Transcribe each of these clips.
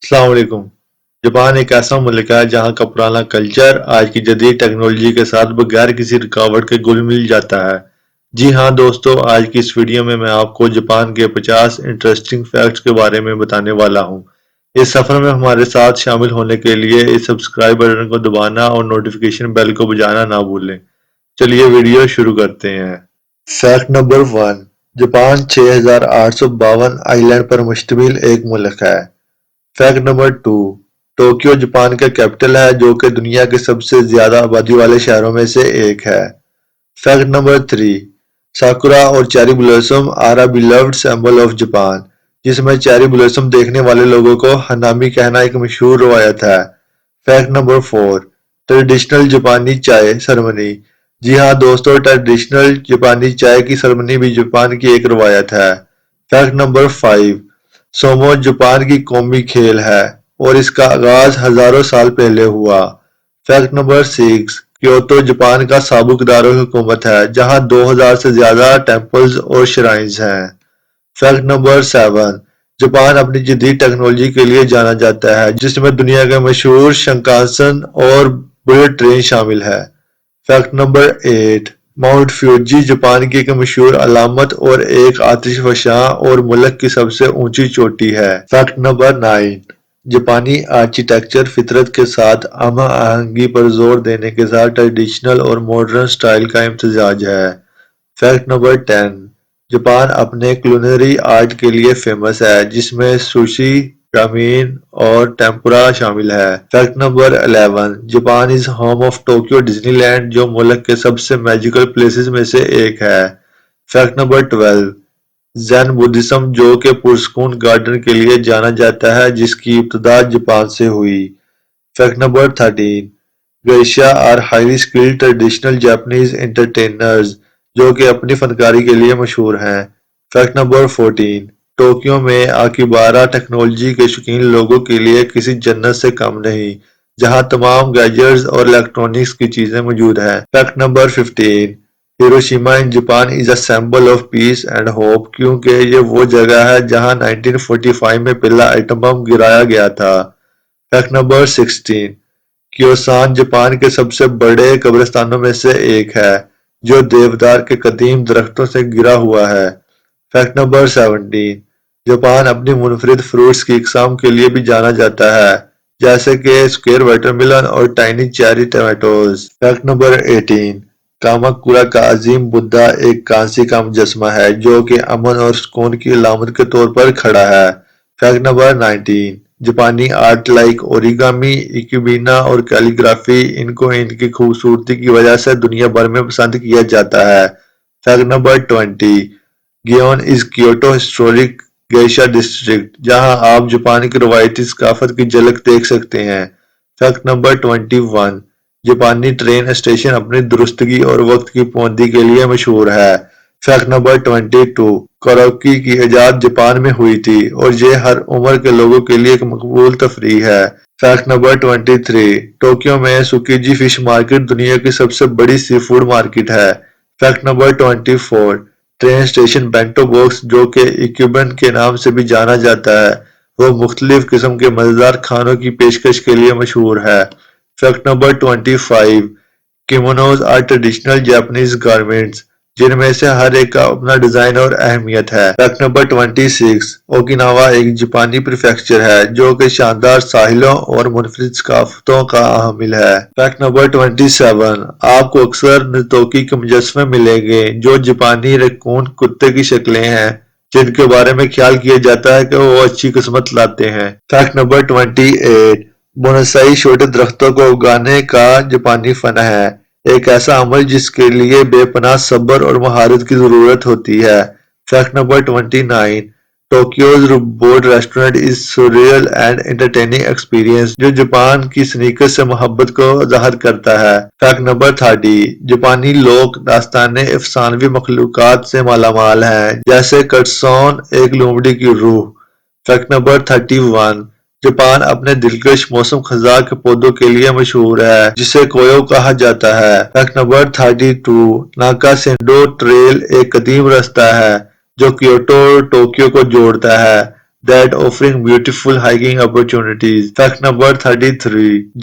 السلام علیکم۔ جاپان ایک ایسا ملک ہے جہاں کا پرانا کلچر آج کی جدید ٹیکنالوجی کے ساتھ بغیر کسی رکاوٹ کے گھل مل جاتا ہے۔ جی ہاں دوستو، آج کی اس ویڈیو میں آپ کو جاپان کے 50 انٹرسٹنگ فیکٹس کے بارے میں بتانے والا ہوں۔ اس سفر میں ہمارے ساتھ شامل ہونے کے لیے اس سبسکرائب بٹن کو دبانا اور نوٹیفیکیشن بیل کو بجانا نہ بھولیں۔ چلیے ویڈیو شروع کرتے ہیں۔ فیکٹ نمبر 1، جاپان 6852 آئی لینڈ پر مشتمل ایک ملک ہے۔ فیکٹ نمبر 2، ٹوکیو جاپان کا کیپٹل ہے جو کہ دنیا کے سب سے زیادہ آبادی والے شہروں میں سے ایک ہے۔ فیکٹ نمبر 3، ساکورا اور cherry blossom are a beloved symbol of Japan, جس میں چیری بلاسم دیکھنے والے لوگوں کو ہنامی کہنا ایک مشہور روایت ہے۔ فیکٹ نمبر 4، ٹریڈیشنل جاپانی چائے سرمنی۔ جی ہاں دوستو، ٹریڈیشنل جاپانی چائے کی سرمنی بھی جاپان کی ایک روایت ہے۔ فیکٹ نمبر 5، سومو جاپان کی قومی کھیل ہے اور اس کا آغاز ہزاروں سال پہلے ہوا۔ فیکٹ نمبر 6، کیوتو جاپان کا سابق دارالحکومت ہے جہاں 2000 سے زیادہ ٹیمپلز اور شرائنز ہیں۔ فیکٹ نمبر 7، جاپان اپنی جدید ٹیکنالوجی کے لیے جانا جاتا ہے جس میں دنیا کے مشہور شنکانسن اور بلٹ ٹرین شامل ہے۔ فیکٹ نمبر 8، ماؤنٹ فیوجی جاپان کی ایک مشہور علامت اور ایک آتش فشاں اور ملک کی سب سے اونچی چوٹی ہے۔ فیکٹ نمبر 9، جاپانی آرکیٹیکچر فطرت کے ساتھ ہم آہنگی پر زور دینے کے ساتھ ٹریڈیشنل اور ماڈرن سٹائل کا امتزاج ہے۔ فیکٹ نمبر 10، جاپان اپنے کولینری آرٹ کے لیے فیمس ہے جس میں سوشی، رامین اور ٹیمپورا شامل ہے۔ Fact number 11، Japan is home of Tokyo Disneyland جو ملک کے سب سے میجیکل پلیسز میں سے ایک ہے۔ فیکٹ نمبر 12، زین بدھزم جو کہ پرسکون گارڈن کے لیے جانا جاتا ہے جس کی ابتدا جاپان سے ہوئی۔ Fact number 13، geisha are highly skilled traditional Japanese entertainers جو کہ اپنی فنکاری کے لیے مشہور ہیں۔ فیکٹ نمبر 14، ٹوکیو میں آکیبارا ٹیکنالوجی کے شوقین لوگوں کے لیے کسی جنت سے کم نہیں جہاں تمام گیجٹس اور الیکٹرانکس کی چیزیں موجود ہیں۔ Fact number 15، Hiroshima in Japan is a symbol of peace and hope کیونکہ یہ وہ جگہ ہے جہاں 1945 میں پہلا ایٹم بم گرایا گیا تھا۔ فیکٹ نمبر 16، کیوسان جاپان کے سب سے بڑے قبرستانوں میں سے ایک ہے جو دیودار کے قدیم درختوں سے گرا ہوا ہے۔ فیکٹ نمبر 17، جاپان اپنی منفرد فروٹس کی اقسام کے لیے بھی جانا جاتا ہے جیسے کہ اسکوئر واٹر میلن اور tiny cherry tomatoes. Fact number 18، کاماکورا کا عظیم بدھا ایک کانسی کا مجسمہ ہے جو کہ امن اور سکون کی علامت کے طور پر کھڑا ہے۔ فیکٹ نمبر 19، جاپانی آرٹ لائک اوریگامی، ایکیبینا اور کیلی گرافی ان کو ان کی خوبصورتی کی وجہ سے دنیا بھر میں پسند کیا جاتا ہے۔ فیکٹ نمبر 20، گیون از کیوٹو ہسٹورک گیشا ڈسٹرکٹ جہاں آپ جاپان کی روایتی ثقافت کی جھلک دیکھ سکتے ہیں۔ فیکٹ نمبر 21، جاپانی ٹرین اسٹیشن اپنی درستگی اور وقت کی پابندی کے لیے مشہور ہے۔ فیکٹ نمبر 22، کاراوکے کی ایجاد جاپان میں ہوئی تھی اور یہ ہر عمر کے لوگوں کے لیے ایک مقبول تفریح ہے۔ فیکٹ نمبر 23، ٹوکیو میں سوکیجی فش مارکیٹ دنیا کی سب سے بڑی سی فوڈ مارکیٹ ہے۔ Fact number 24، train station bento box جو کہ ایکیوبن کے نام سے بھی جانا جاتا ہے وہ مختلف قسم کے مزیدار کھانوں کی پیشکش کے لیے مشہور ہے۔ Fact number 25، kimonos are traditional Japanese garments جن میں سے ہر ایک کا اپنا ڈیزائن اور اہمیت ہے۔ فیکٹ نمبر 26، اوکیناوا ایک جاپانی پریفیکچر ہے جو کہ شاندار ساحلوں اور منفرد ثقافتوں کا حامل ہے۔ فیکٹ نمبر 27، آپ کو اکثر نتوکی کے مجسمے ملیں گے جو جاپانی ریکون کتے کی شکلیں ہیں جن کے بارے میں خیال کیا جاتا ہے کہ وہ اچھی قسمت لاتے ہیں۔ فیکٹ نمبر 28، بونسائی چھوٹے درختوں کو اگانے کا جاپانی فن ہے، ایک ایسا عمل جس کے لیے بے پناہ صبر اور مہارت کی ضرورت ہوتی ہے۔ Fact number 29، Tokyo's robot restaurant is surreal and entertaining experience جو جاپان کی سنیکر سے محبت کو ظاہر کرتا ہے۔ فیکٹ نمبر 30، جاپانی لوک داستانیں افسانوی مخلوقات سے مالا مال ہیں جیسے کٹسون ایک لومڑی کی روح۔ فیکٹ نمبر 31، جاپان اپنے دلکش موسم خزاں کے پودوں کے لیے مشہور ہے جسے کویو کہا جاتا ہے۔ فیکٹ نمبر 32، ناکا سینڈو ٹریل ایک قدیم راستہ ہے جو کیوٹو اور ٹوکیو کو جوڑتا ہے۔ that offering beautiful hiking opportunities. Fact number 33.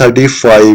35.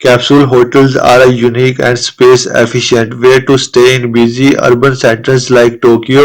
Capsule hotels are a unique and space efficient way to stay in busy urban centers like Tokyo.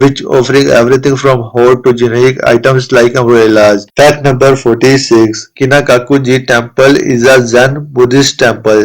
which offering everything from hot to generic items like umbrellas. Fact number 46. Kinakaku-ji Temple is a Zen Buddhist temple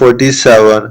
47.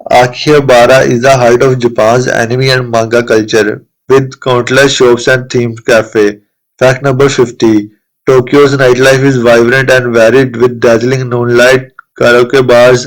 Akihabara is the heart of Japan's anime and manga culture with countless shops and themed cafe. Fact number 50. Tokyo's nightlife is vibrant and varied with dazzling moonlight, karaoke bars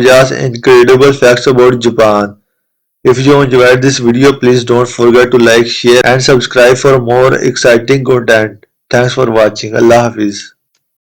50 incredible facts about Japan. If you enjoyed this video, please don't forget to like, share and subscribe for more exciting content. Thanks for watching. Allah Hafiz.